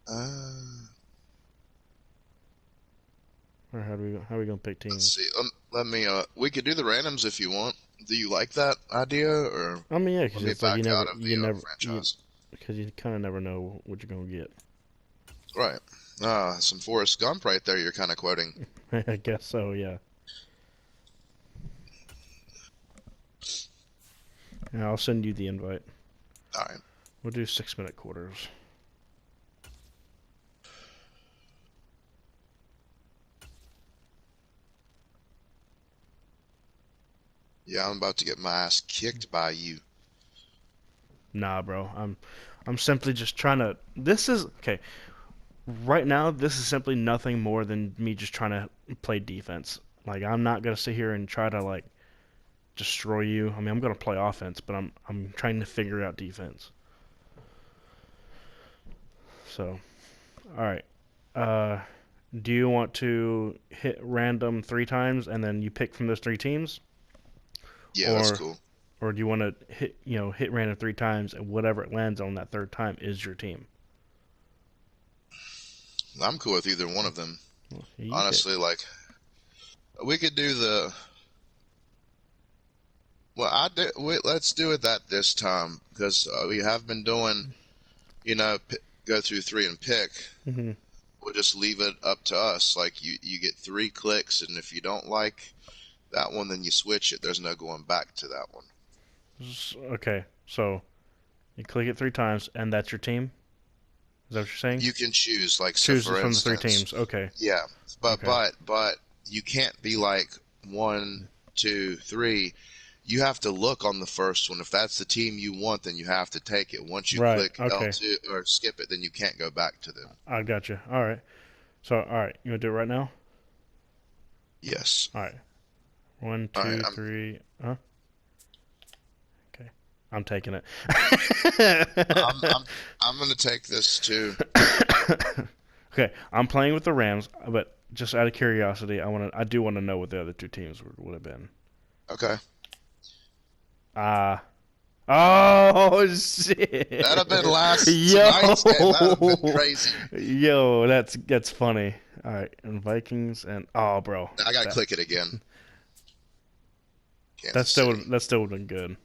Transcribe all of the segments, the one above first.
Uh, Or how we gonna pick let's teams? see. Let me. We could do the randoms if you want. Do you like that idea, or I mean, yeah, let because me it's like back out of the franchise? because you kind of never know what you're gonna get. Right. Some Forrest Gump right there. You're kind of quoting. I guess so. Yeah. And I'll send you the invite. All right. We'll do 6 minute quarters. Yeah, I'm about to get my ass kicked by you. Nah, bro. I'm simply just trying to. This is okay. Right now, this is simply nothing more than me just trying to play defense. Like I'm not gonna sit here and try to like destroy you. I mean, I'm gonna play offense, but I'm trying to figure out defense. So, all right. Uh, do you want to hit random 3 times and then you pick from those 3 teams, Yeah, that's or cool. or do you want to hit random 3 times and whatever it lands on that third time is your team? I'm cool with either one of them. Well, you pick. Honestly, like we could do the. Well, let's do it that this time because we have been doing, go through three and pick. Hmm. We'll just leave it up to us. Like you get 3 clicks, and if you don't like that one, then you switch it. There's no going back to that one. Okay, so you click it 3 times and that's your team. Is that what you're saying? You can choose, like, so Chooses for from the three instance, teams. Okay. yeah, but Okay. but but you can't be like 1, 2, 3. You have to look on the first one. If that's the team you want, then you have to take it. Once you Right. click Okay. L2 or skip it, then you can't go back to them. I got you. All right. So, all right. You want to do it right now? Yes. All right. One, All right. two, three. Huh? Okay. I'm taking it. I'm I'm I'm gonna take this too. Okay. I'm playing with the Rams, but just out of curiosity, I do want to know what the other 2 teams would have been. Okay. Ah. Oh That'd have been shit! last Yo, tonight's game. That'd have been crazy. yo, that's funny. All right, and Vikings and oh, bro, I gotta that click it again. that Kansas still City. that still would have been good.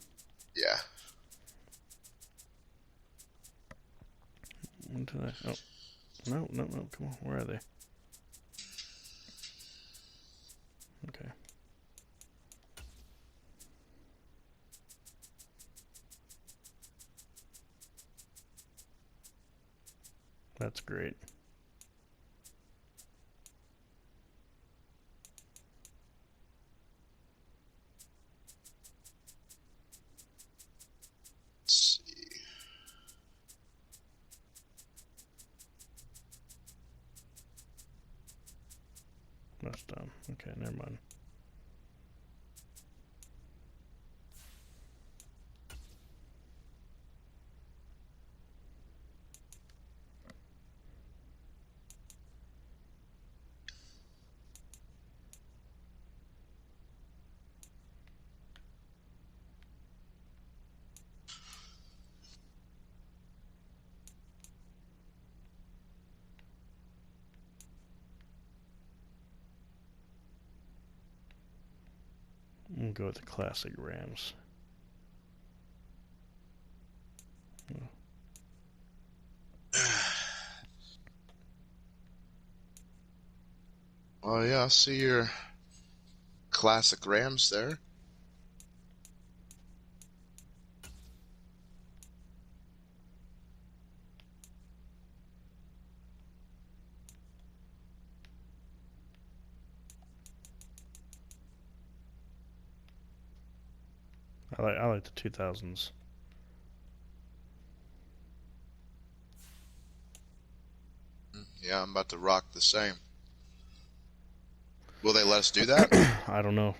Yeah. Oh, no, no, no! Come on, where are they? Okay, that's great. Let's see. That's done. Okay, never mind. We'll go with the classic Rams. Oh yeah, I see your classic Rams there. I like the 2000s. Yeah, I'm about to rock the same. Will they let us do that? I don't know.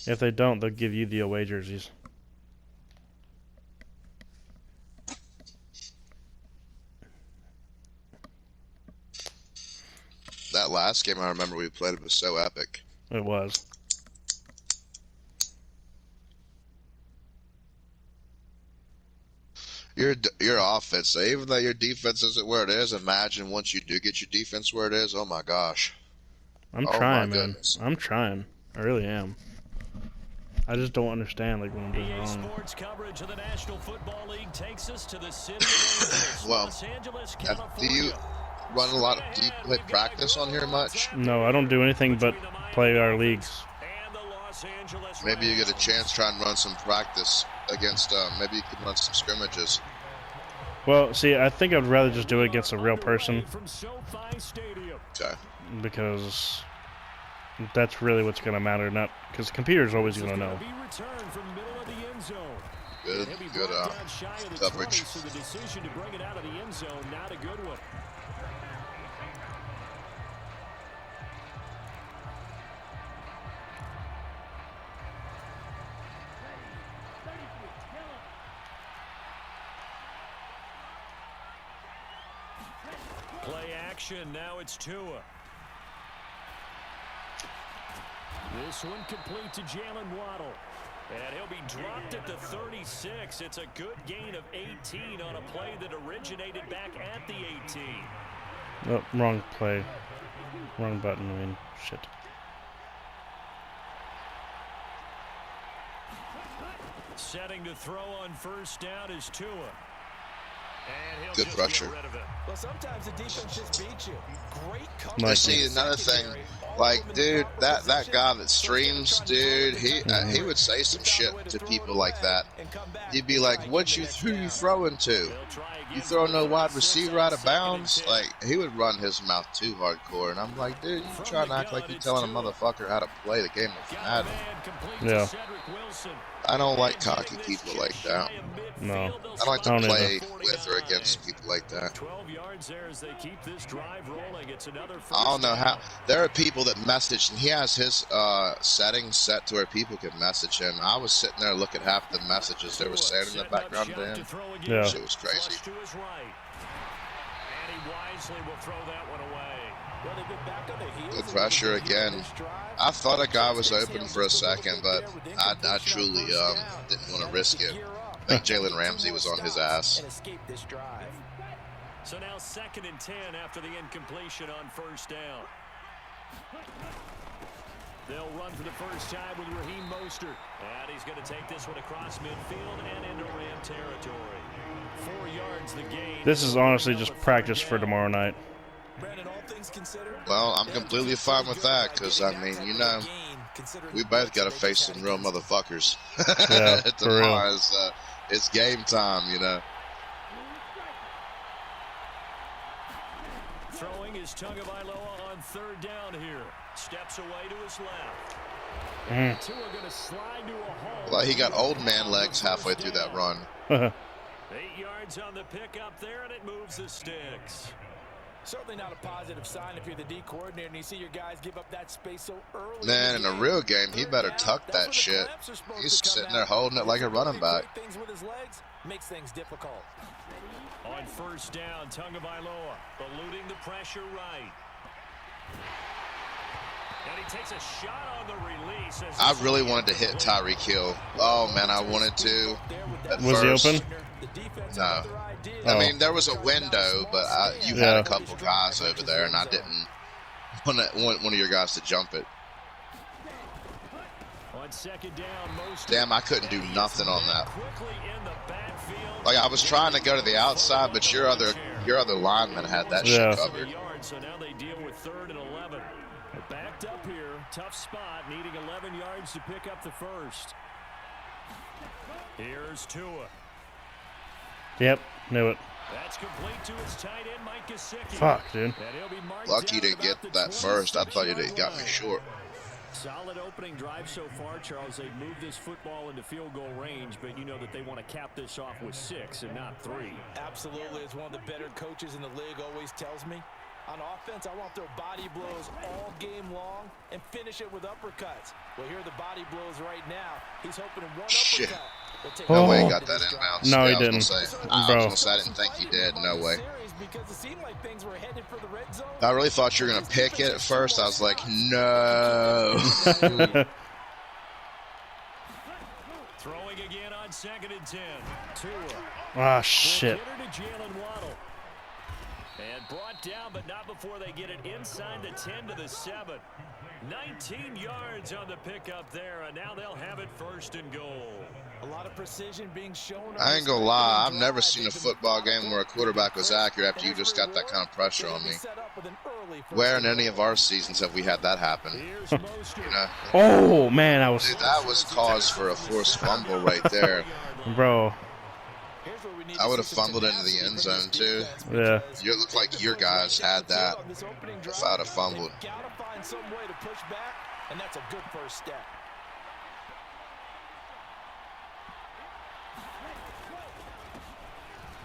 If they don't, they'll give you the away jerseys. That last game I remember we played, it was so epic. It was. your offense. So even though your defense isn't where it is, imagine once you do get your defense where it is. Oh my gosh. I'm Oh my trying, man. goodness. I'm trying. I really am. I just don't understand like when I'm doing EA wrong. Sports coverage of the National Football League takes us to the city of Angels, Well, Los Angeles, do you California. run a lot? Do you play practice on here much? No, I don't do anything but play our leagues. Maybe you get a chance to try and run some practice against. Maybe you could run some scrimmages. Well, see, I think I'd rather just do it against a real person Okay. because that's really what's going to matter. Not because the computer's always going to know. Good coverage. So the decision to bring it out of the end zone, not a good one. Play action, now it's Tua. This one complete to Jalen Waddle. And he'll be dropped at the 36. It's a good gain of 18 on a play that originated back at the 18. Oh, wrong play. Wrong button, I mean, shit. Setting to throw on first down is Tua. And he'll Good just pressure. get rid of it. Well, sometimes the defense just beats you. Great Like, coverage. See, another thing, like, dude, that guy that streams, dude, he would say some shit to people like that. He'd be like, who you throwing to? You throw no wide receiver out of bounds? Like, he would run his mouth too hardcore, and I'm like, dude, you trying to act like you're telling a motherfucker how to play the game of Madden. Yeah. I don't like cocky people like that. No. I don't like to I don't play with or against people like that. 12 yards there as they keep this drive rolling. It's another I don't know how. There are people that message, and he has his settings set to where people can message him. I was sitting there looking at half the messages they were saying in the background to him. Yeah. Shit was crazy. And he wisely will throw that one away. Good pressure again. I thought a guy was open for a second, but I truly didn't want to risk it. I think Jalen Ramsey was on his ass. So now 2nd and 10 after the incompletion on first down. They'll run for the first time with Raheem Mostert. And he's going to take this one across midfield and into Ram territory. 4 yards the gain. This is honestly just practice for tomorrow night. Well, I'm completely fine with that, because, I mean, you know, we both got to face some real motherfuckers. Yeah, for real. Tomorrow it's game time, you know. Throwing is Tagovailoa on 3rd down here. Steps away to his left. Tua gonna slide to a hole. Well, he got old man legs halfway through that run. 8 yards on the pickup there, and it moves the sticks. Certainly not a positive sign if you're the D coordinator and you see your guys give up that space so early. Man, in a real game, he better tuck that shit. He's sitting there holding it like a running back. Things with his legs makes things difficult. On first down, Tagovailoa eluding the pressure right. And he takes a shot on the release. I really wanted to hit Tyreek Hill. Oh, man, I wanted to. Was he open? No. Oh. I mean, there was a window, but you had a couple guys over there, and I didn't want one of your guys to jump it. On 2nd down, Damn, I couldn't do nothing on that. Like, I was trying to go to the outside, but your other lineman had that shit covered. So now they deal with 3rd and 11. Backed up here, tough spot, needing 11 yards to pick up the first. Here's Tua. Yep, knew it. That's complete to his tight end, Mike Gesicki. Fuck, dude. Lucky to get that first. I thought you'd got me short. Solid opening drive so far, Charles. They've moved this football into field goal range, but you know that they want to cap this off with 6 and not 3. Absolutely, as one of the better coaches in the league always tells me. On offense, I want to throw body blows all game long and finish it with uppercuts. Well, here are the body blows right now. He's hoping in one uppercut. No way he got that inbounds. No, Yeah, he didn't. I was gonna say, I didn't think he did. No way. I really thought you were going to pick it at first. I was like, no. Throwing again on 2nd and 10. Tua. Ah, shit. And brought down, but not before they get it inside the 10 to the 7. 19 yards on the pickup there, and now they'll have it 1st and goal. A lot of precision being shown. I ain't gonna lie, I've never seen a football game where a quarterback was accurate after you just got that kind of pressure on me. Where in any of our seasons have we had that happen? You know? Oh, man, Dude, that was cause for a forced fumble right there. Bro. I would have fumbled into the end zone, too. Yeah. You look like your guys had that if I'd have fumbled. Gotta find some way to push back, and that's a good first step.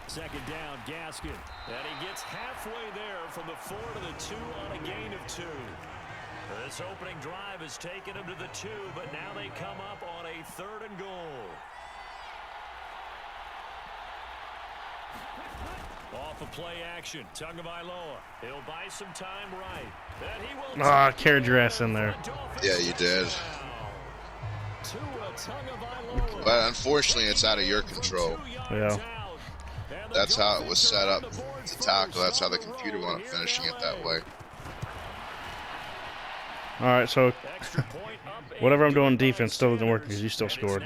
Second down, Gaskin. And he gets halfway there from the 4 to the 2 on a gain of 2. This opening drive has taken him to the 2, but now they come up on a 3rd and goal. Off of play action, Tagovailoa. He'll buy some time right. And he will. Ah, carried your ass in there. Yeah, you did. But unfortunately, it's out of your control. Yeah. That's how it was set up to tackle. That's how the computer wound up finishing it that way. All right, so whatever I'm doing defense still doesn't work because you still scored.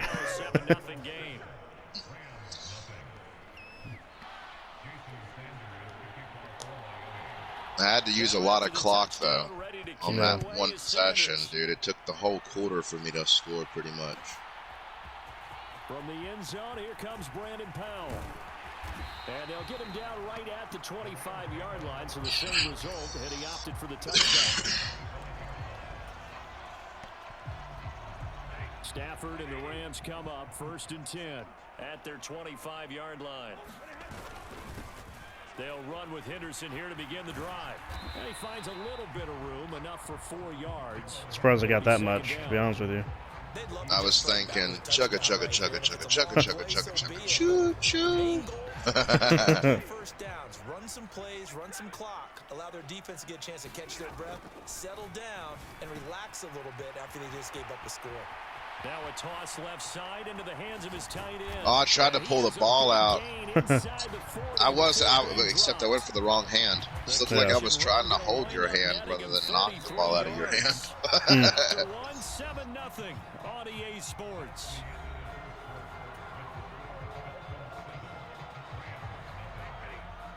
I had to use a lot of clock, though, on that one possession, dude. It took the whole quarter for me to score, pretty much. From the end zone, here comes Brandon Powell. And they'll get him down right at the 25-yard line, so the same result, and he opted for the touchdown. Stafford and the Rams come up 1st and 10 at their 25-yard line. They'll run with Henderson here to begin the drive. And he finds a little bit of room, enough for 4 yards. Surprised I got that much, to be honest with you. I was thinking, chugga, chugga, chugga, chugga, chugga, chugga, chugga, chugga, choo, choo. First downs, run some plays, run some clock. Allow their defense to get a chance to catch their breath, settle down, and relax a little bit after they just gave up a score. Now a toss left side into the hands of his tight end. Oh, I tried to pull the ball out. I was out, except I went for the wrong hand. It looked like I was trying to hold your hand rather than knock the ball out of your hand. 7-0 on EA Sports.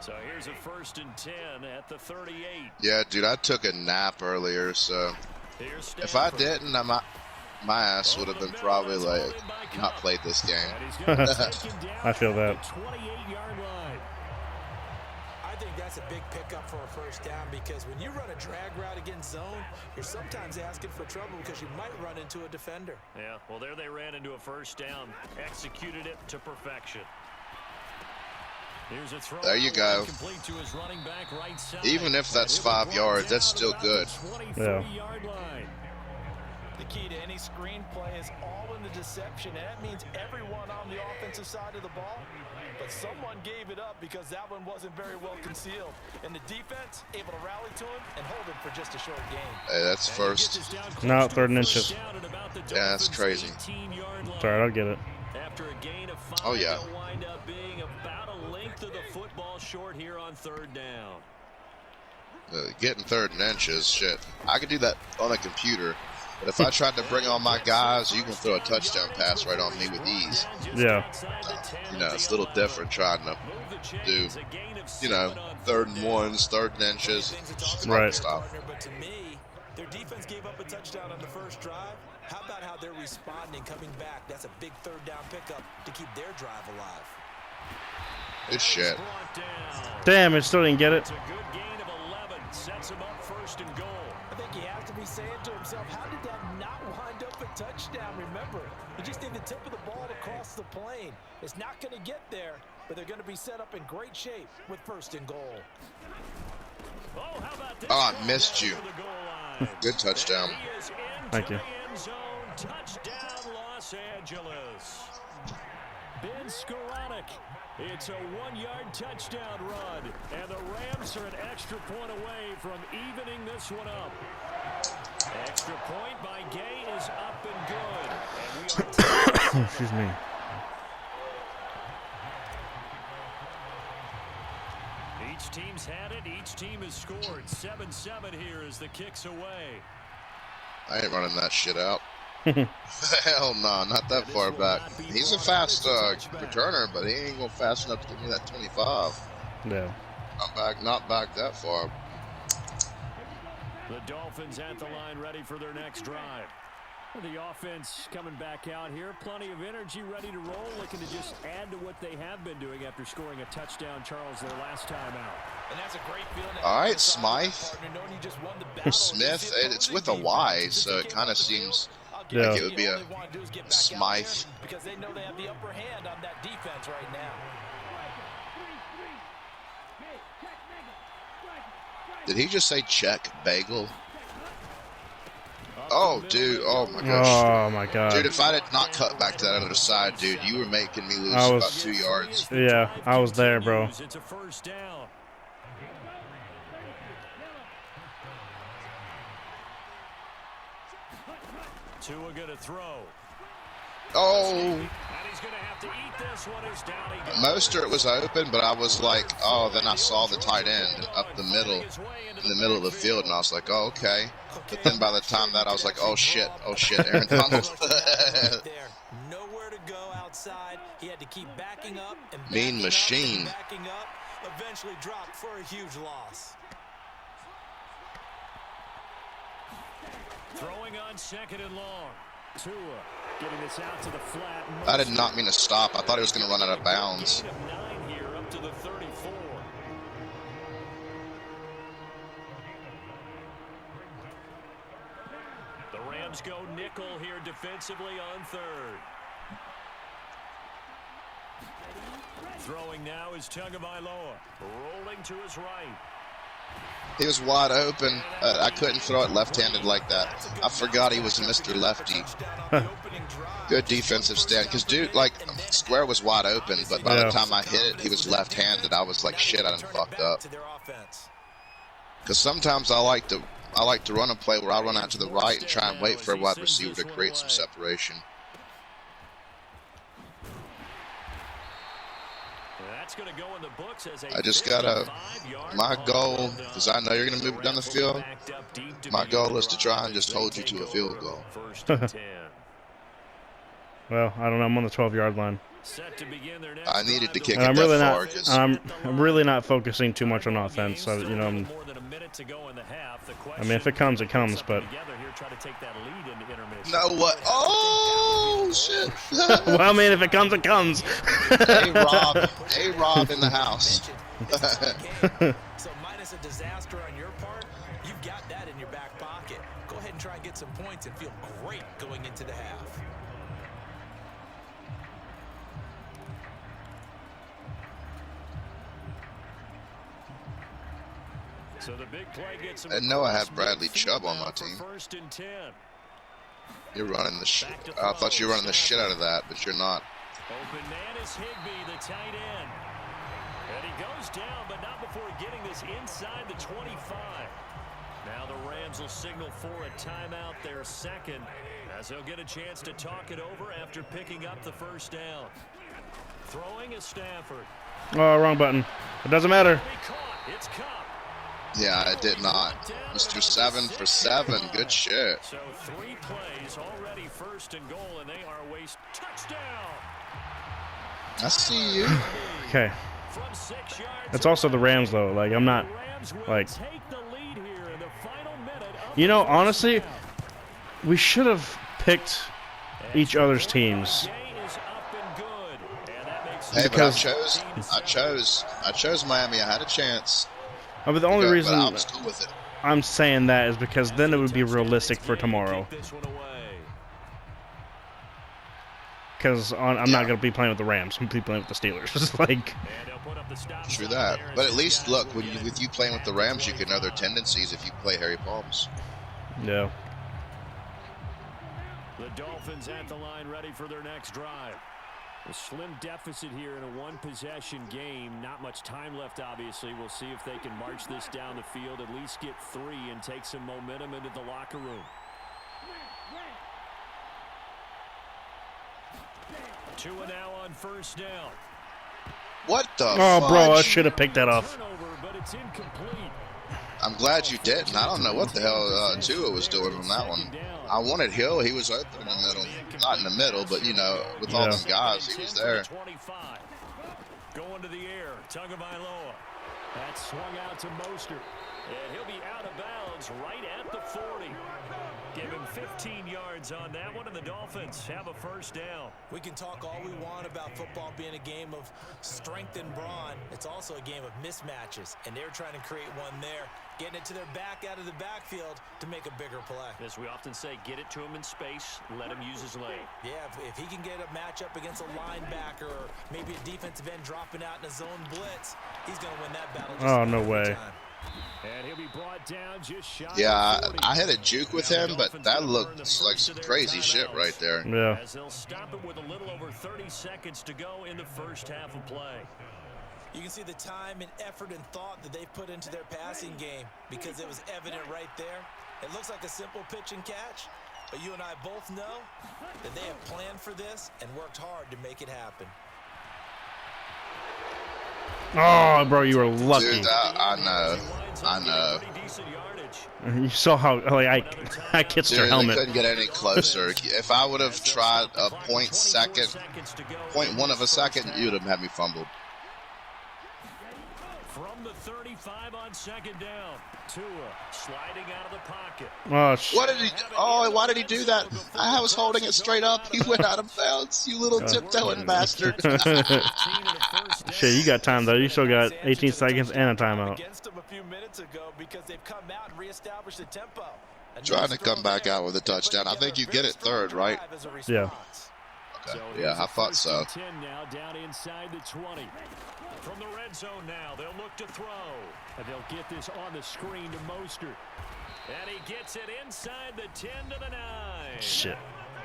So here's a 1st and 10 at the 38. Yeah, dude, I took a nap earlier, so if I didn't, my ass would have been probably like not played this game. I feel that. I think that's a big pickup for a first down because when you run a drag route against zone, you're sometimes asking for trouble because you might run into a defender. Yeah, well, there they ran into a first down, executed it to perfection. Here's a throw. There you go. To his running back right side. Even if that's 5 yards, that's still good. Yeah. The key to any screen play is all in the deception, and that means everyone on the offensive side of the ball. But someone gave it up because that one wasn't very well concealed. And the defense able to rally to him and hold him for just a short game. Hey, that's first. No, 3rd and inches. Yeah, that's crazy. It's all right, I'll get it. After a gain of 5, oh, yeah. they'll wind up being about a length of the football short here on 3rd down. Getting 3rd and inches, shit. I could do that on a computer. But if I tried to bring on my guys, you can throw a touchdown pass right on me with ease. Yeah. You know, it's a little different trying to do, 3rd and 1s, 3rd and inches. Right. Stop. But to me, their defense gave up a touchdown on the first drive. How about how they're responding, coming back? That's a big 3rd down pickup to keep their drive alive. Good shit. Damn, it still didn't get it. It's a good gain of 11. Sets him up 1st and goal. I think he has to be saying to himself, how did that not wind up a touchdown? Remember, he just did the tip of the ball across the plane. It's not going to get there, but they're going to be set up in great shape with 1st and goal. Oh, how about this? Oh, I missed you. Good touchdown. Thank you. Touchdown, Los Angeles. Ben Skoranek. It's a 1-yard touchdown run, and the Rams are an extra point away from evening this one up. Extra point by Gay is up and good. And we are Excuse me. Each team's had it. Each team has scored. 7-7 here as the kick's away. I ain't running that shit out. Hell no, not that far back. He's a fast returner, but he ain't going fast enough to give me that 25. No. Not back that far. The Dolphins at the line, ready for their next drive. The offense coming back out here. Plenty of energy, ready to roll, looking to just add to what they have been doing after scoring a touchdown, Charles, their last time out. And that's a great feeling. All right, Smythe. Smith, it's with a Y, so it kind of seems like it would be a Smythe. Because they know they have the upper hand on that defense right now. Did he just say check bagel? Oh, dude. Oh, my gosh. Oh, my God. Dude, if I did not cut back to that other side, dude, you were making me lose about 2 yards. Yeah, I was there, bro. It's a first down. Tua gonna throw. Oh. And he's gonna have to eat this one. Is down. Mostert was open, but I was like, oh, then I saw the tight end up the middle, in the middle of the field, and I was like, oh, okay. But then by the time that, I was like, oh, shit, Aaron Donald. Nowhere to go outside. He had to keep backing up and mean machine. Backing up, eventually dropped for a huge loss. Throwing on second and long. Tua getting this out to the flat. I did not mean to stop. I thought he was going to run out of bounds. 9 here up to the 34. The Rams go nickel here defensively on third. Throwing now is Tagovailoa. Rolling to his right. He was wide open. I couldn't throw it left-handed like that. I forgot he was Mr. Lefty. Good defensive stand. Because, dude, like, Square was wide open, but by the time I hit it, he was left-handed. I was like, shit, I done fucked up. Because sometimes I like to run a play where I run out to the right and try and wait for a wide receiver to create some separation. I just gotta, my goal, because I know you're going to move it down the field, my goal is to try and just hold you to a field goal. Well, I don't know. I'm on the 12-yard line. I needed to kick and it I'm really that far. I'm really not focusing too much on offense. So, you know, I mean, if it comes, it comes. But no, what? Oh shit! Well, I mean, if it comes, it comes. A-Rob in the house. So minus a disaster on your part, you've got that in your back pocket. Go ahead and try and get some points and feel great going into the half. So the big play gets I know I had Bradley Chubb on my team. First and 10. You're running the shit. I thought you were running the shit out of that, but you're not. Open man is Higbee, the tight end. And he goes down, but not before getting this inside the 25. Now the Rams will signal for a timeout, their second, as they'll get a chance to talk it over after picking up the first down. Throwing is Stafford. Oh, wrong button. It doesn't matter. It's Cup. Yeah, I did not. Mr. 7 for 7. Good shit. So 3 plays already first and goal, and they are waste touchdown. I see you. Okay. It's also the Rams, though. Like, I'm not, like, you know, honestly, we should have picked each other's teams. Hey, but I chose Miami. I had a chance. But the only reason I was cool with it. I'm saying that is because then it would be realistic for tomorrow. Because I'm not going to be playing with the Rams. I'm going to be playing with the Steelers. It's like, true that. But at least, look, with you playing with the Rams, you can know their tendencies if you play Harry Palms. Yeah. The Dolphins at the line, ready for their next drive. A slim deficit here in a one-possession game. Not much time left, obviously. We'll see if they can march this down the field, at least get 3 and take some momentum into the locker room. Tua now on first down. What the Oh, bro, I fudge? should have picked that off. Turnover, but it's incomplete. I'm glad you didn't. I don't know what the hell Tua was doing on that one. I wanted Hill. He was open in the middle. Not in the middle, but, you know, with all them guys, he was there. Going to the air, Tagovailoa. That's swung out to Mostert. And he'll be out of bounds right at the 40. Give him 15 yards on that one, and the Dolphins have a first down. We can talk all we want about football being a game of strength and brawn. It's also a game of mismatches, and they're trying to create one there, getting it to their back out of the backfield to make a bigger play. As we often say, get it to him in space, let him use his leg. Yeah, if he can get a matchup against a linebacker or maybe a defensive end dropping out in a zone blitz, he's going to win that battle. Oh, no way. And he'll be brought down just shy. Yeah, I had a juke with him, but that looked like some crazy shit right there. Yeah. As they'll stop it with a little over 30 seconds to go in the first half of play. You can see the time and effort and thought that they put into their passing game because it was evident right there. It looks like a simple pitch and catch, but you and I both know that they have planned for this and worked hard to make it happen. Oh, bro, you were lucky. Dude, I know. You saw how I kissed her Dude, they helmet. couldn't get any closer. If I would have tried a 0.1 of a second, you would have had me fumbled. From the 35 on second down, Tua sliding out of the pocket. Oh, What did he? Oh, why did he do that? I was holding it straight up. He went out of bounds. You little tiptoeing bastard. shit, you got time though. You still got 18 seconds and a timeout. Against them a few minutes ago because they've come out and reestablished the tempo. Trying to come back out with a touchdown. I think you get it third, right? Yeah. Okay. Yeah, I thought so. 10 now down inside the 20. From the red zone now, they'll look to throw. And they'll get this on the screen to Mostert. And he gets it inside the 10 to the 9. Shit.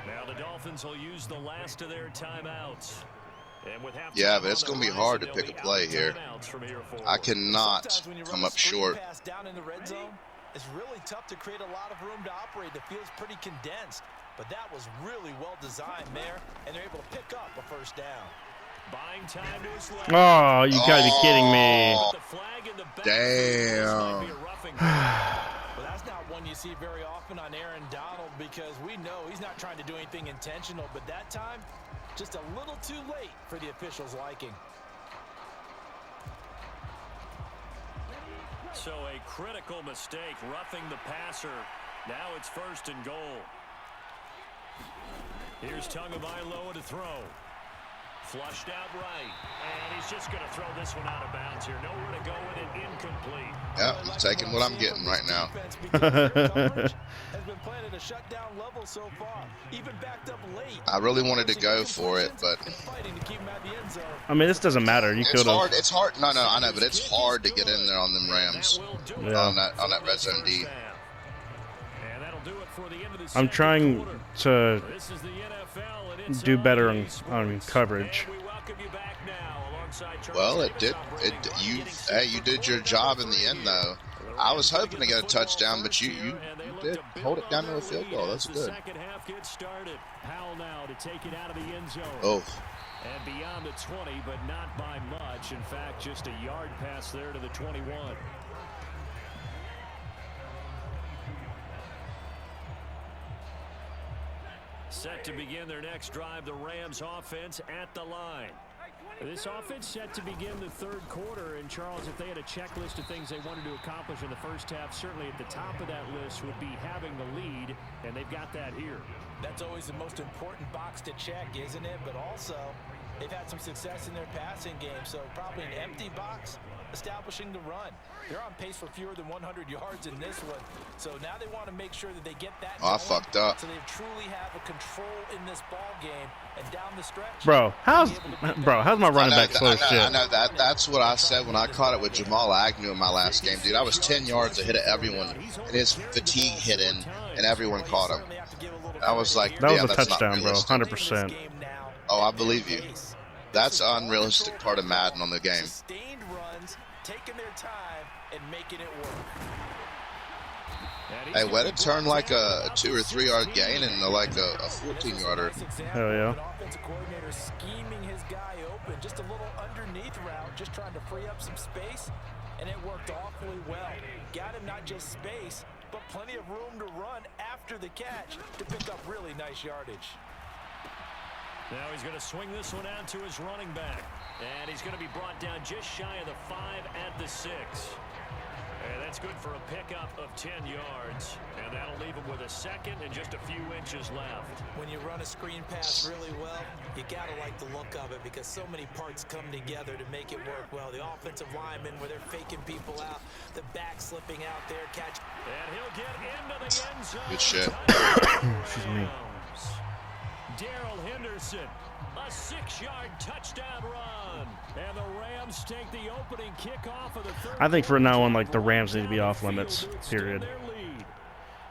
Now the Dolphins will use the last of their timeouts. And with Yeah, but it's going to be hard to pick a play here. I cannot come up short. Down in the red zone, it's really tough to create a lot of room to operate. The field's pretty condensed. But that was really well designed there, and they're able to pick up a first down. Buying time to his left. Oh, you gotta be kidding me. Damn. Well, that's not one you see very often on Aaron Donald because we know he's not trying to do anything intentional, but that time, just a little too late for the officials' liking. So a critical mistake, roughing the passer. Now it's first and goal. Here's Tagovailoa to throw. Flushed out right. And he's just going to throw this one out of bounds here. Nowhere to go with it. Incomplete. Yeah, I'm taking what I'm getting right now. Has been playing at a shutdown level so far. Even backed up late. I really wanted to go for it, but I mean, this doesn't matter. You could have. It's hard. No, I know, but it's hard to get in there on them Rams. Yeah. On that red zone D. I'm trying to do better on coverage. Well, it did. You did your job in the end, though. I was hoping to get a touchdown, but you did hold it down to a field goal. That's good. Oh. And beyond the 20, but not by much. In fact, just a yard pass there to the 21. Set to begin their next drive, the Rams offense at the line. This offense set to begin the third quarter. And, Charles, if they had a checklist of things they wanted to accomplish in the first half, certainly at the top of that list would be having the lead, and they've got that here. That's always the most important box to check, isn't it? But also, they've had some success in their passing game, so probably an empty box establishing the run. They're on pace for fewer than 100 yards in this one, so now they want to make sure that they get that I fucked up. so they truly have a control in this ball game and down the stretch. Bro, how's my running back slow shit? I know that. That's what I said when I caught it with Jamal Agnew in my last game, dude. I was 10 yards ahead of everyone, and his fatigue hit in, and everyone caught him. I was like, that was yeah, a touchdown, bro. 100%. Oh, I believe you. That's an unrealistic part of Madden on the game. Sustained runs, taking their time and making it work. Hey, let it turn like a 2 or 3 yard gain into like a 14-yarder. Hell yeah. An offensive coordinator scheming his guy open, just a little underneath route, just trying to free up some space, and it worked awfully well. Got him not just space, but plenty of room to run after the catch to pick up really nice yardage. Now he's going to swing this one out to his running back. And he's going to be brought down just shy of the 5 at the 6. And that's good for a pickup of 10 yards. And that'll leave him with a second and just a few inches left. When you run a screen pass really well, you got to like the look of it because so many parts come together to make it work well. The offensive linemen, where they're faking people out, the back slipping out there, catch. And he'll get into the end zone. Good shit. Excuse me. Darrell Henderson, a 6-yard touchdown run. And the Rams take the opening kickoff of the third. I think for now on, like, the Rams need to be off limits, period.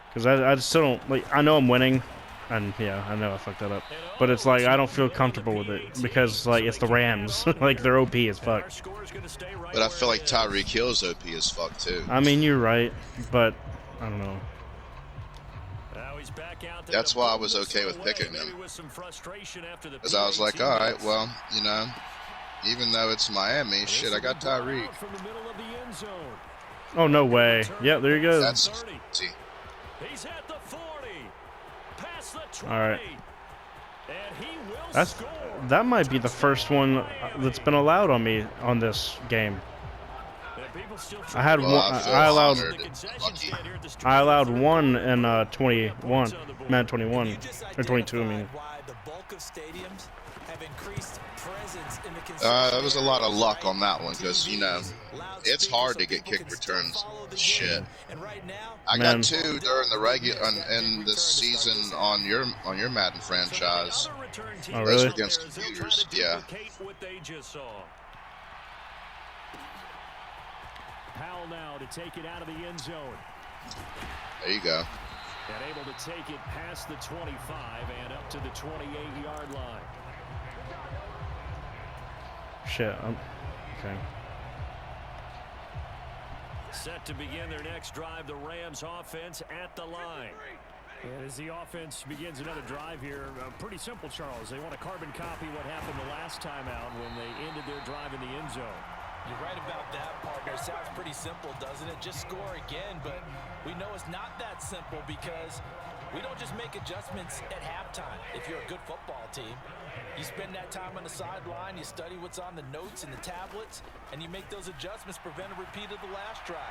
Because I still don't, like, I know I'm winning, and yeah, I know I fucked that up. But it's like, I don't feel comfortable with it because, like, it's the Rams. Like, they're OP as fuck. But I feel like Tyreek Hill's OP as fuck, too. I mean, you're right, but I don't know. That's why I was okay with picking him. Because I was like, all right, well, you know, even though it's Miami, shit, I got Tyreek. Oh, no way. Yeah, there you go. That's easy. He's at the 40. Past the 20. All right. And he will score. That might be the first one that's been allowed on me on this game. I had Well, one. I allowed one in 21, Madden 21 or 22. I mean, There was a lot of luck on that one because, you know, it's hard to get kick returns. Shit. I got 2 during the regular in this season on your Madden franchise. Oh, Those really? were against computers. Yeah. Powell now to take it out of the end zone. There you go. And able to take it past the 25 and up to the 28-yard line. shit. Okay. Set to begin their next drive, the Rams offense at the line. And as the offense begins another drive here, pretty simple, Charles. They want to carbon copy what happened the last time out when they ended their drive in the end zone. You're right about that, partner. Sounds pretty simple, doesn't it? Just score again, but we know it's not that simple because we don't just make adjustments at halftime. If you're a good football team, you spend that time on the sideline, you study what's on the notes and the tablets, and you make those adjustments, prevent a repeat of the last drive.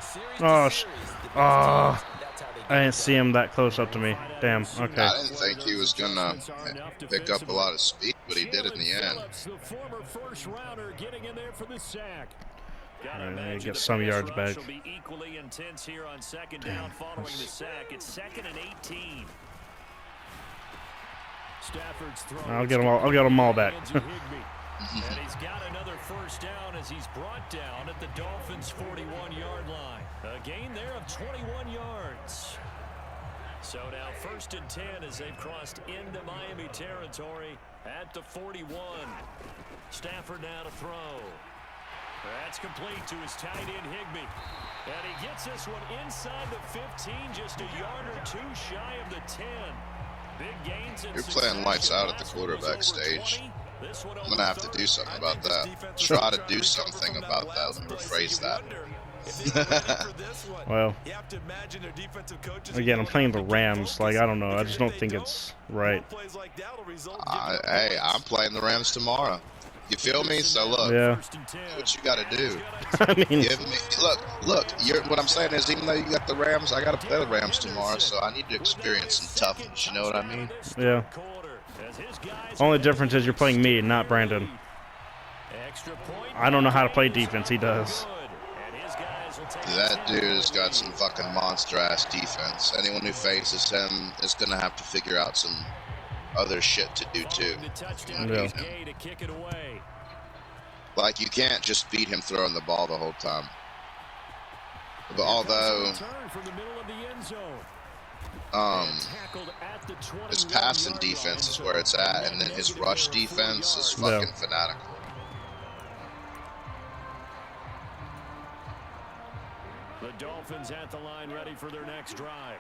Series to series, that's how they I didn't see him that close up to me. Damn. Okay. I didn't think he was gonna pick up a lot of speed, but he did in the end. The former first rounder getting in there for the sack. Get some yards back. Will be equally intense here on second down following the sack. It's 2nd and 18. Stafford's throw. I'll get them all back. And he's got another first down as he's brought down at the Dolphins' 41-yard line. A gain there of 21 yards. So now 1st and 10 as they've crossed into Miami territory at the 41. Stafford now to throw. That's complete to his tight end, Higbee. And he gets this one inside the 15, just a yard or two shy of the 10. Big gains. You're playing lights out at the quarterback stage. I'm going to have to do something about that. Try to do something about that. Let me rephrase that. Well, again, I'm playing the Rams. Like, I don't know. I just don't think it's right. Hey, I'm playing the Rams tomorrow. You feel me? So look, Yeah. what you got to do. I mean, Look. What I'm saying is, even though you got the Rams, I got to play the Rams tomorrow, so I need to experience some toughness. You know what I mean? yeah. Only difference is you're playing me, not Brandon. I don't know how to play defense. He does. That dude has got some fucking monster-ass defense. Anyone who faces him is going to have to figure out some other shit to do, too. Yeah. Like, you can't just beat him throwing the ball the whole time. But although his passing defense is where it's at, and then his rush defense is fucking fanatical. The Dolphins at the line ready for their next drive.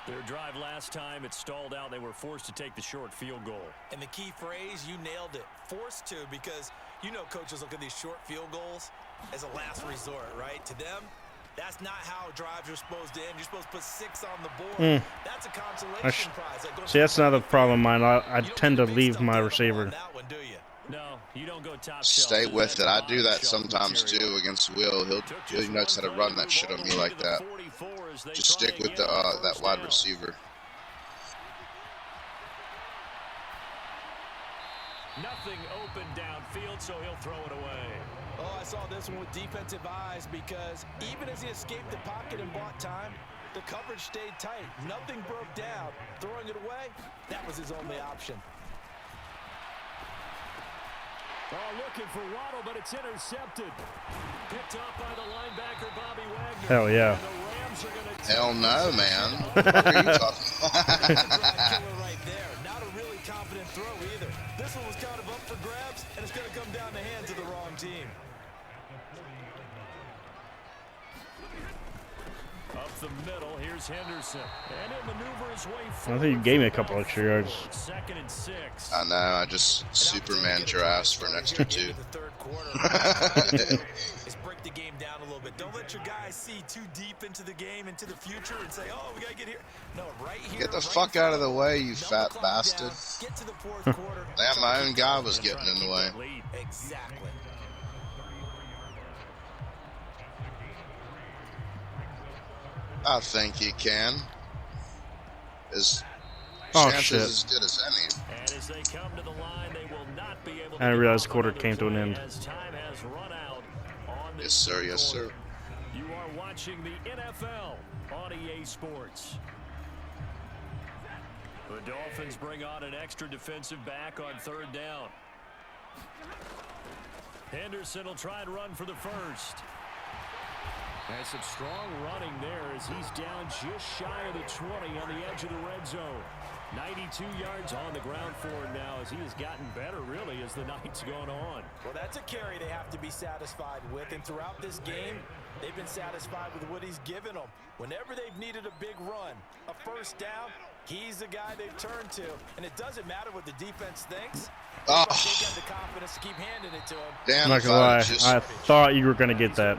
Their drive last time, it stalled out. They were forced to take the short field goal. And the key phrase, you nailed it, forced to, because you know coaches look at these short field goals as a last resort, right? To them, that's not how drives are supposed to end. You're supposed to put 6 on the board. That's a consolation prize. See, that's another problem of mine. I tend to leave my receiver. No, you don't go top Stay with it. I do that sometimes too against Will. He knows how to run that shit on me like that. Just stick with the that wide receiver. Nothing open downfield, so he'll throw it away. Oh, I saw this one with defensive eyes because even as he escaped the pocket and bought time, the coverage stayed tight. Nothing broke down. Throwing it away, that was his only option. Oh, looking for Waddle, but it's intercepted. Picked up by the linebacker, Bobby Wagner. Hell yeah. Hell no, man. What are you talking right there. Not a really confident throw either. This one was kind of up for grabs, and it's going to come down the hands of the wrong team. Up the middle, here's Henderson. And he'll maneuver his way forward. I think you gave me a couple extra yards. 2nd and 6. I know, I just Superman'd your ass for an extra 2. The third quarter. Is break the game down a little bit. Don't let your guys see too deep into the game, into the future, and say, oh, we got to get here. No, right here. Get the fuck out of the way, you fat bastard. Get to the fourth quarter. Damn, my own guy was getting in the way. Exactly. I think he can. His Oh, chances shit. as good as any. And as they come to the line, they will not be able to. I didn't realize the quarter came to an end. As time has run out on this Yes, sir. Yes, sir. You are watching the NFL on EA Sports. The Dolphins bring on an extra defensive back on 3rd down. Henderson will try and run for the first. And some strong running there as he's down just shy of the 20 on the edge of the red zone. 92 yards on the ground for him now as he has gotten better, really, as the night's gone on. Well, that's a carry they have to be satisfied with. And throughout this game, they've been satisfied with what he's given them. Whenever they've needed a big run, a first down, he's the guy they've turned to. And it doesn't matter what the defense thinks. Oh. They've got the confidence to keep handing it to him. Damn, I'm not gonna lie. I thought you were gonna get that.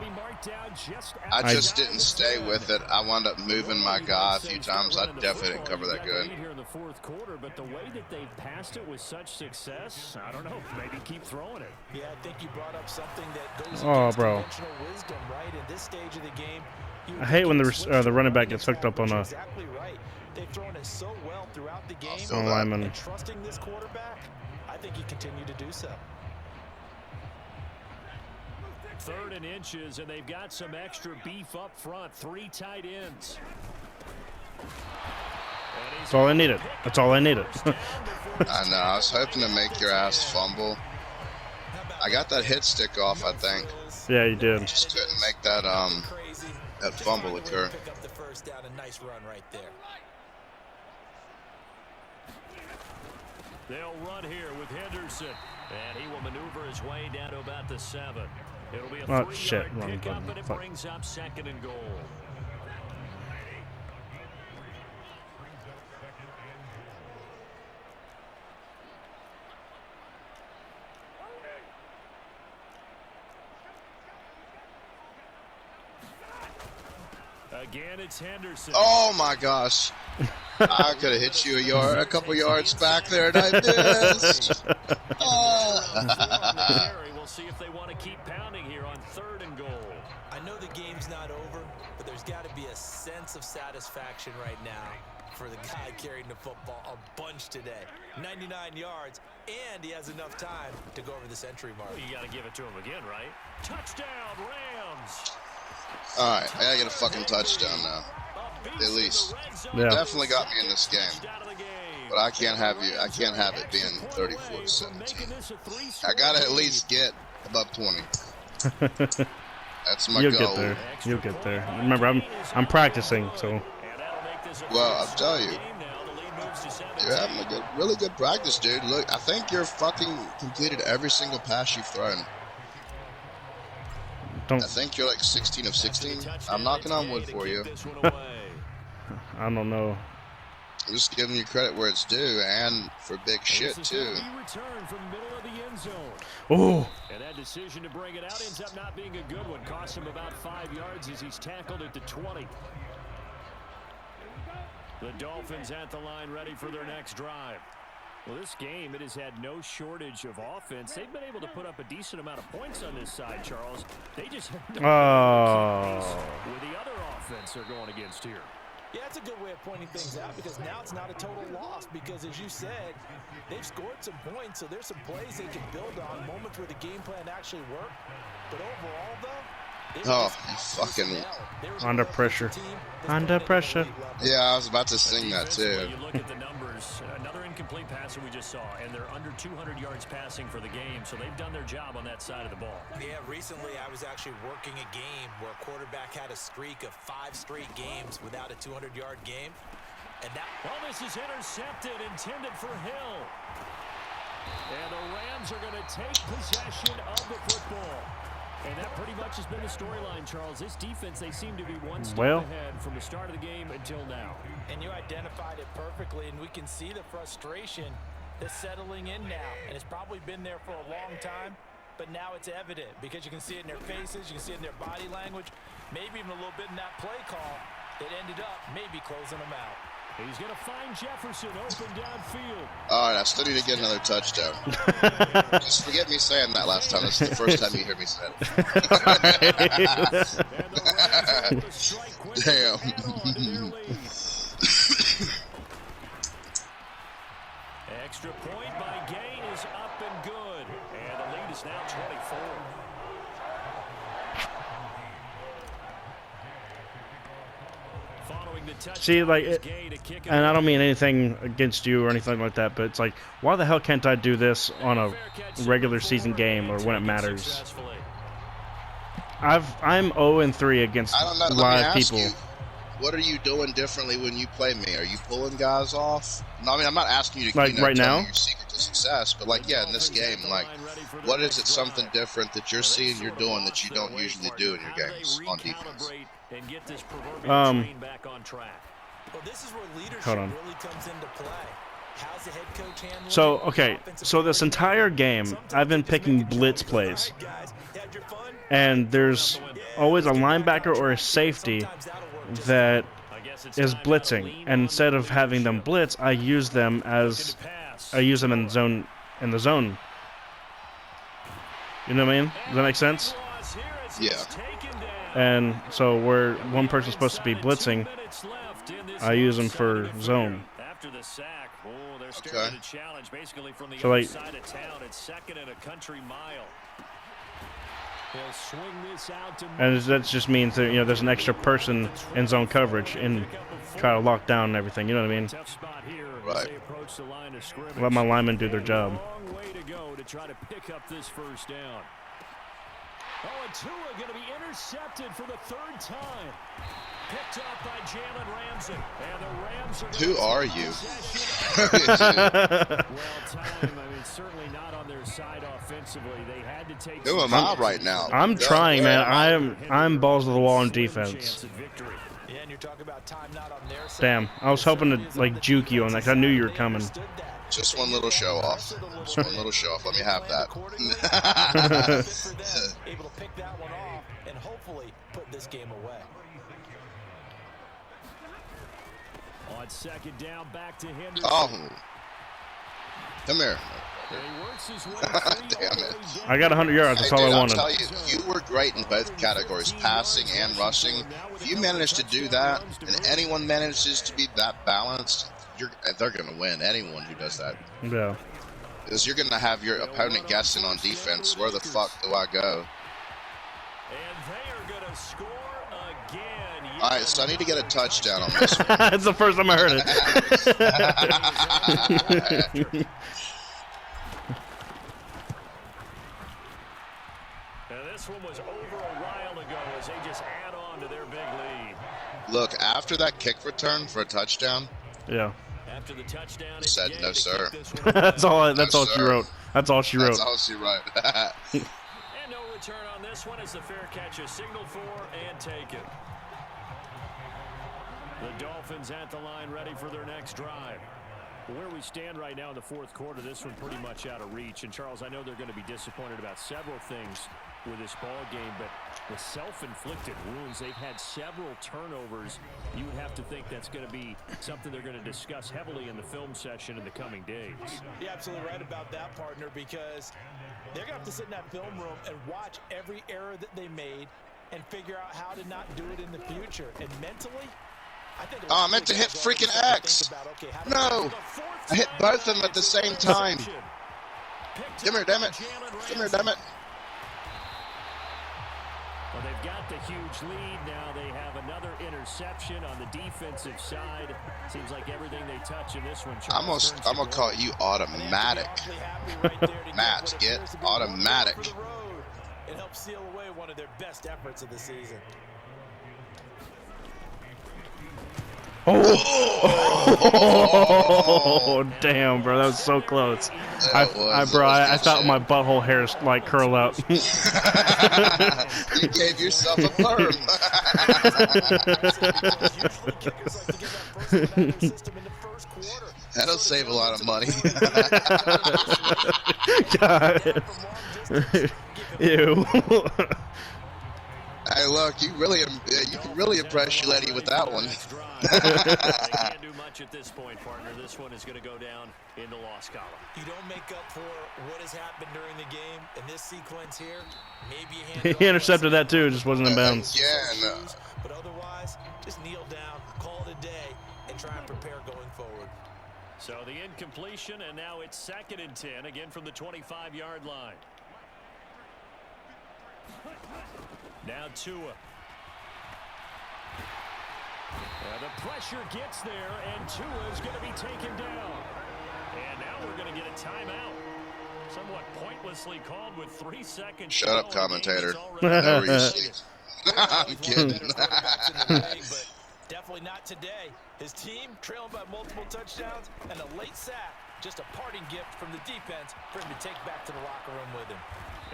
I just didn't stay with it. I wound up moving my guy a few times. I definitely didn't cover that good. Here in the 4th quarter, but the way that they've passed it with such success, I don't know. Maybe keep throwing it. Yeah, I think you brought up something that goes Oh, against bro. conventional wisdom, right? In this stage of the game, I hate when the running back gets hooked up on a exactly right. They've thrown it so well throughout the game. Oh, lineman. And trusting this quarterback, I think you continue to do so. 3rd and inches, and they've got some extra beef up front. 3 tight ends. That's all I needed. That's all I needed. I know. I was hoping to make your ass fumble. I got that hit stick off, I think. Yeah, you did. Just couldn't make that that fumble occur. Pick up the first down, a nice run right there. They'll run here with Henderson, and he will maneuver his way down to about the 7. It'll be a 3-yard pickup, and it brings up 2nd and goal. Again, it's Henderson. Oh my gosh. I could have hit you a couple yards back there, and I missed. We'll see if they want to keep pounding here on 3rd and goal. I know the game's not over, but there's got to be a sense of satisfaction right now for the guy carrying the football a bunch today. 99 yards, and he has enough time to go over the century mark. Well, you got to give it to him again, right? Touchdown, Rams. All right, I gotta get a fucking touchdown now. At least. Yeah. Definitely got me in this game. But I can't have it being 34-17. I gotta at least get above 20. That's my You'll goal. get there. You'll get there. Remember, I'm practicing, so. Well, I'll tell you. You're having a really good practice, dude. Look, I think you're fucking completed every single pass you've thrown. Don't. I think you're like 16 of 16. I'm knocking on wood for you. I don't know. I'm just giving you credit where it's due, and for big shit too. Oh. And that decision to bring it out ends up not being a good one. Cost him about 5 yards as he's tackled at the 20. The Dolphins at the line, ready for their next drive. Well, this game, it has had no shortage of offense. They've been able to put up a decent amount of points on this side, Charles. They just have no with the other offense they're going against here. Yeah, that's a good way of pointing things out, because now it's not a total loss, because as you said, they've scored some points, so there's some plays they can build on, moments where the game plan actually worked. But overall, though, oh, fucking under pressure. Under pressure. Yeah, I was about to sing that too. You look at the numbers, another incomplete passer we just saw, and they're under 200 yards passing for the game, so they've done their job on that side of the ball. Yeah, recently I was actually working a game where a quarterback had a streak of 5 straight games without a 200-yard game. And that, well, this is intercepted, intended for Hill. And the Rams are going to take possession of the football. And that pretty much has been the storyline, Charles. This defense, they seem to be one step ahead from the start of the game until now. And you identified it perfectly, and we can see the frustration that's settling in now. And it's probably been there for a long time, but now it's evident because you can see it in their faces, you can see it in their body language, maybe even a little bit in that play call that ended up maybe closing them out. He's going to find Jefferson open downfield. All right, I still need to get another touchdown. Just forget me saying that last time. This is the first time you hear me say it. Damn. Extra point by Gain is up and good. And the lead is now 24. See, like, and I don't mean anything against you or anything like that, but it's like, why the hell can't I do this on a regular season game or when it matters? I'm 0-3 against live people. What are you doing differently when you play me? Are you pulling guys off? No, I mean, I'm not asking you to like right tell now. Me your secret to success, but like, yeah, in this game, like, what is it something different that you're seeing you're doing that you don't usually do in your games on defense? And get this train back on track. Well, this is where leadership hold on. really comes into play. How's the head coach handling So, okay, so this entire game, I've been picking blitz plays. And there's always a linebacker or a safety that is blitzing. And instead of having them blitz, I use them in zone, in the zone. You know what I mean? Does that make sense? Yeah. And so where one person's supposed to be blitzing, I use them for zone. After the sack, they're Okay. to challenge basically from the So, other like, side of town. It's second and a country mile. He'll swing this out to And that just means that, you know, there's an extra person in zone coverage and try to lock down everything. You know what I mean? tough spot here Right. as they approach the line of scrimmage. Let my linemen do their job. Long way to go to try to pick up this first down. Oh, and Tua going to be intercepted for the 3rd time. Picked up by Jalen Ramsey. And the Rams are Who are you? well, time, I mean, certainly not on their side offensively. They had to take Who am I right now? I'm trying, man. I'm balls to the wall on defense. Yeah, and you're talking about time not on their side. Damn, I was hoping to like juke you on that. 'Cause I knew you were coming. Just one little show off. Just one little show off. Let me have that. Able to pick that one off and hopefully put this game away. On second down, back to Henderson. Oh, come here. He works his way Damn it. I got 100 yards. That's Hey, all dude, I I'll wanted. tell you, you were great in both categories, passing and rushing. If you manage to do that, and anyone manages to be that balanced, they're going to win. Anyone who does that. Yeah. Because you're going to have your opponent guessing on defense, where the fuck do I go? And they are going to score again. All right, so I need to get a touchdown on this one. That's the first time I heard it. And this one was over a while ago as they just add on to their big lead. Look, after that kick return for a touchdown, Yeah. After the touchdown, I said no, sir. That's all. That's all she sir. wrote. That's all she wrote. That's all she wrote. And no return on this one as the fair catch is signaled for and taken. The Dolphins at the line ready for their next drive. Where we stand right now in the fourth quarter, this one pretty much out of reach. And, Charles, I know they're going to be disappointed about several things with this ball game, but the self-inflicted wounds, they've had several turnovers. You would have to think that's going to be something they're going to discuss heavily in the film session in the coming days. You're absolutely right about that, partner, because they're going to have to sit in that film room and watch every error that they made and figure out how to not do it in the future. And mentally, I meant to hit freaking X. No. I hit both of them at the same time. Come here, damn it. Come here, damn it. Well, they've got the huge lead. Now they have another interception on the defensive side. Seems like everything they touch in this one. I'm gonna call you automatic. Matt, get automatic. It helps seal away one of their best efforts of the season. Oh, damn, bro, that was so close. I thought my butthole hairs like curl up. You gave yourself a perm. That'll save a lot of money. God. Ew. Hey, look, you can really impress your lady with that one. They can't do much at this point, partner. This one is going to go down in the loss column. You don't make up for what has happened during the game in this sequence here. Maybe he intercepted that too, it just wasn't in bounds. Yeah, no. But otherwise, just kneel down, call it a day, and try and prepare going forward. So the incompletion, and now it's 2nd and 10, again from the 25-yard line. Now Tua. The pressure gets there, and Tua is going to be taken down. And now we're going to get a timeout. Somewhat pointlessly called with 3 seconds. Shut up, commentator. Whatever you see. I'm kidding. But definitely not today. His team trailing by multiple touchdowns and a late sack. Just a parting gift from the defense for him to take back to the locker room with him.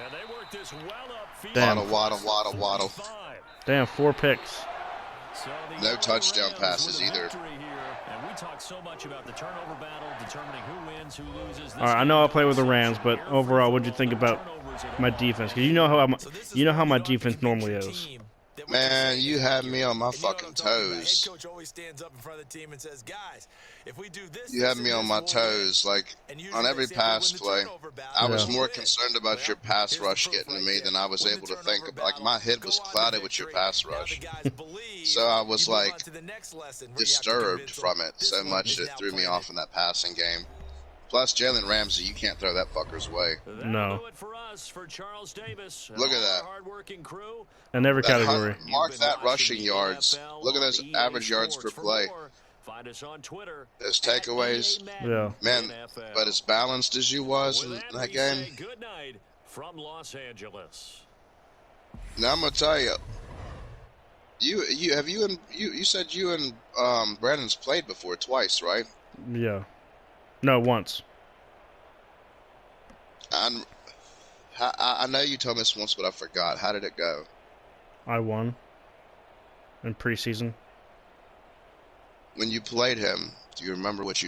And they work this well upfield. Damn. Waddle. Damn, 4 picks. So No touchdown passes either. And we talk so much about the turnover battle, determining who wins, who loses. All right, I know I play with the Rams, but overall, what'd you think about my defense? Because you know how my defense normally is. Man, you had me on my fucking toes. You had me on my toes, like, on every pass play. I was more concerned about your pass rush getting to me than I was able to think about. Like, my head was clouded with your pass rush. So I was, like, disturbed from it so much that it threw me off in that passing game. Plus, Jalen Ramsey, you can't throw that fucker's way. No. Look at that. In every category. Mark that rushing yards. Look at those average yards per play. Those takeaways. Yeah. Man, but as balanced as you was in that game. From Los Angeles. Now I'm gonna tell you. You said you and Brandon's played before twice, right? Yeah. No, once. I know you told me this once, but I forgot. How did it go? I won. In preseason. When you played him, do you remember what you